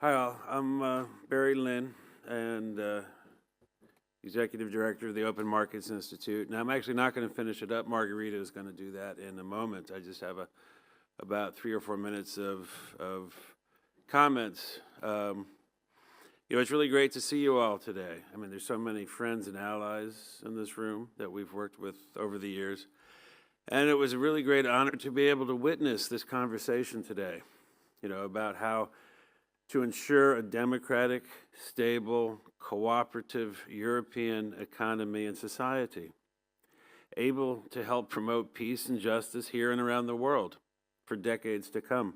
Hi, all. I'm Barry Lynn, and Executive Director of the Open Markets Institute. And I'm actually not going to finish it up. Margarita is going to do that in a moment. I just have about 3 or 4 minutes of comments. It's really great to see you all today. I mean, there's so many friends and allies in this room that we've worked with over the years. And it was a really great honor to be able to witness this conversation today, about how to ensure a democratic, stable, cooperative European economy and society, able to help promote peace and justice here and around the world for decades to come.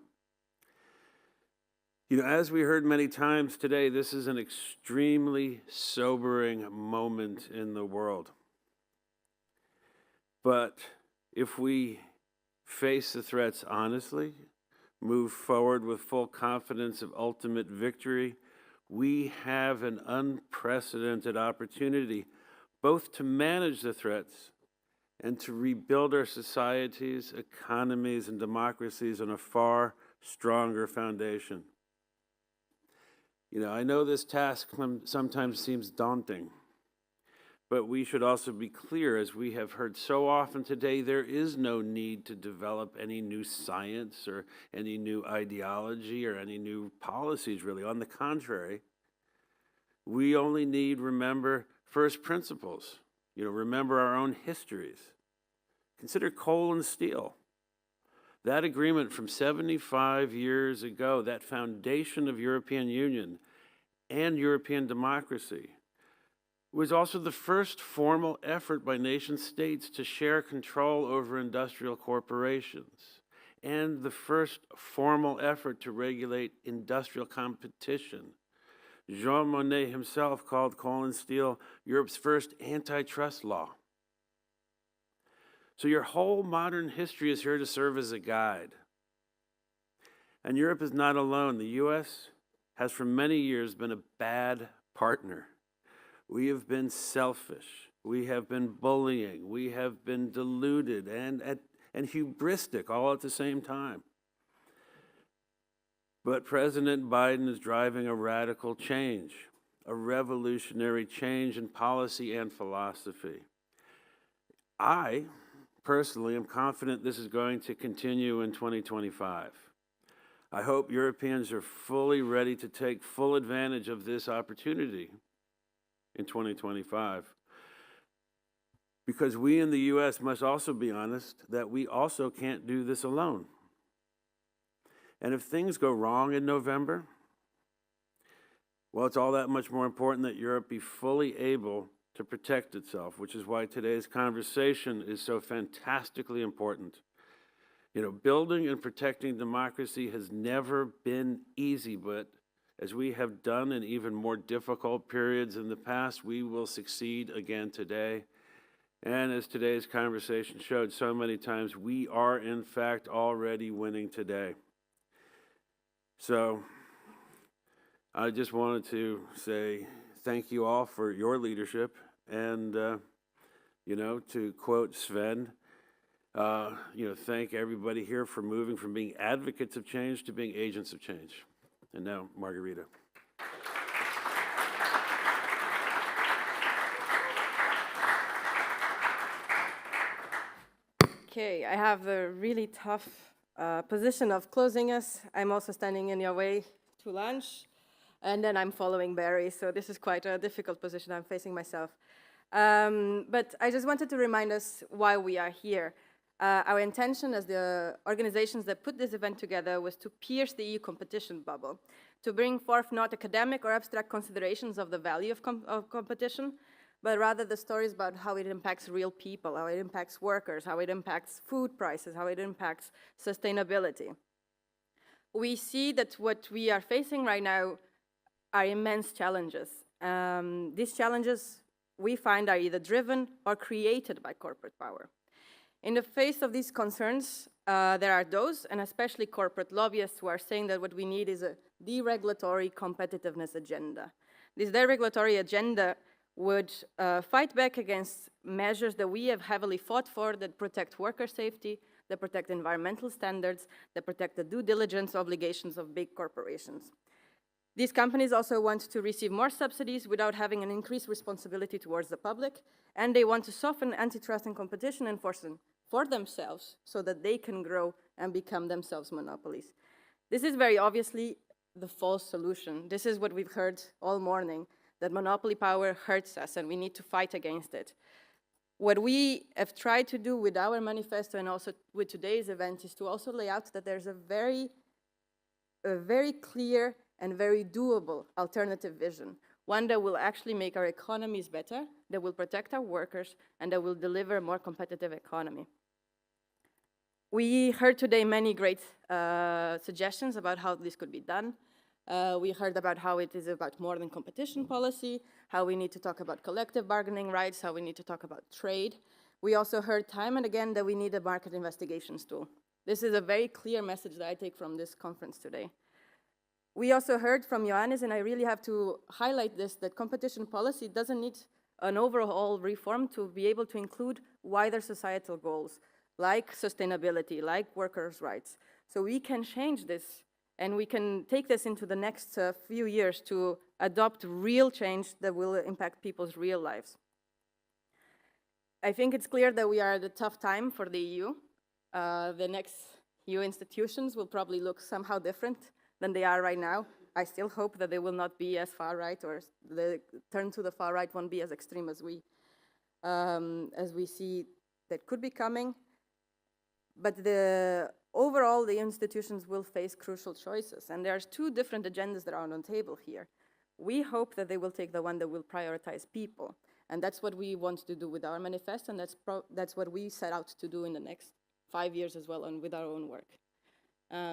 As we heard many times today, this is an extremely sobering moment in the world. But if we face the threats honestly, move forward with full confidence of ultimate victory, we have an unprecedented opportunity both to manage the threats and to rebuild our societies, economies, and democracies on a far stronger foundation. I know this task sometimes seems daunting, but we should also be clear, as we have heard so often today, there is no need to develop any new science or any new ideology or any new policies, really. On the contrary, we only need remember first principles, remember our own histories. Consider coal and steel. That agreement from 75 years ago, that foundation of European Union and European democracy, was also the first formal effort by nation states to share control over industrial corporations, and the first formal effort to regulate industrial competition. Jean Monnet himself called coal and steel Europe's first antitrust law. So your whole modern history is here to serve as a guide. And Europe is not alone. The U.S. has for many years been a bad partner. We have been selfish, we have been bullying, we have been deluded and hubristic all at the same time. But President Biden is driving a radical change, a revolutionary change in policy and philosophy. I personally am confident this is going to continue in 2025. I hope Europeans are fully ready to take full advantage of this opportunity in 2025. Because we in the U.S. must also be honest that we also can't do this alone. And if things go wrong in November, well, it's all that much more important that Europe be fully able to protect itself, which is why today's conversation is so fantastically important. Building and protecting democracy has never been easy, but as we have done in even more difficult periods in the past, we will succeed again today. And as today's conversation showed so many times, we are in fact already winning today. So I just wanted to say thank you all for your leadership, and to quote Sven, thank everybody here for moving from being advocates of change to being agents of change. And now, Margarita. Okay, I have a really tough position of closing us. I'm also standing in your way to lunch, and then I'm following Barry, so this is quite a difficult position I'm facing myself. But I just wanted to remind us why we are here. Our intention as the organizations that put this event together was to pierce the EU competition bubble, to bring forth not academic or abstract considerations of the value of competition, but rather the stories about how it impacts real people, how it impacts workers, how it impacts food prices, how it impacts sustainability. We see that what we are facing right now are immense challenges. These challenges we find are either driven or created by corporate power. In the face of these concerns, there are those, and especially corporate lobbyists, who are saying that what we need is a deregulatory competitiveness agenda. This deregulatory agenda would fight back against measures that we have heavily fought for that protect worker safety, that protect environmental standards, that protect the due diligence obligations of big corporations. These companies also want to receive more subsidies without having an increased responsibility towards the public, and they want to soften antitrust and competition enforcement for themselves so that they can grow and become themselves monopolies. This is very obviously the false solution. This is what we've heard all morning, that monopoly power hurts us and we need to fight against it. What we have tried to do with our manifesto and also with today's event is to also lay out that there's a very clear and very doable alternative vision, one that will actually make our economies better, that will protect our workers, and that will deliver a more competitive economy. We heard today many great suggestions about how this could be done. We heard about how it is about more than competition policy, how we need to talk about collective bargaining rights, how we need to talk about trade. We also heard time and again that we need a market investigations tool. This is a very clear message that I take from this conference today. We also heard from Johannes, and I really have to highlight this, that competition policy doesn't need an overall reform to be able to include wider societal goals, like sustainability, like workers' rights. So we can change this, and we can take this into the next few years to adopt real change that will impact people's real lives. I think it's clear that we are at a tough time for the EU. The next EU institutions will probably look somehow different than they are right now. I still hope that they will not be as far right, or the turn to the far right won't be as extreme as we see that could be coming. But overall, the institutions will face crucial choices, and there's two different agendas that are on the table here. We hope that they will take the one that will prioritize people, and that's what we want to do with our manifesto, and that's what we set out to do in the next 5 years as well, and with our own work.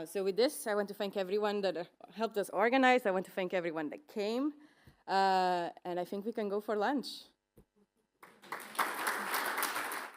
So with this, I want to thank everyone that helped us organize. I want to thank everyone that came, and I think we can go for lunch.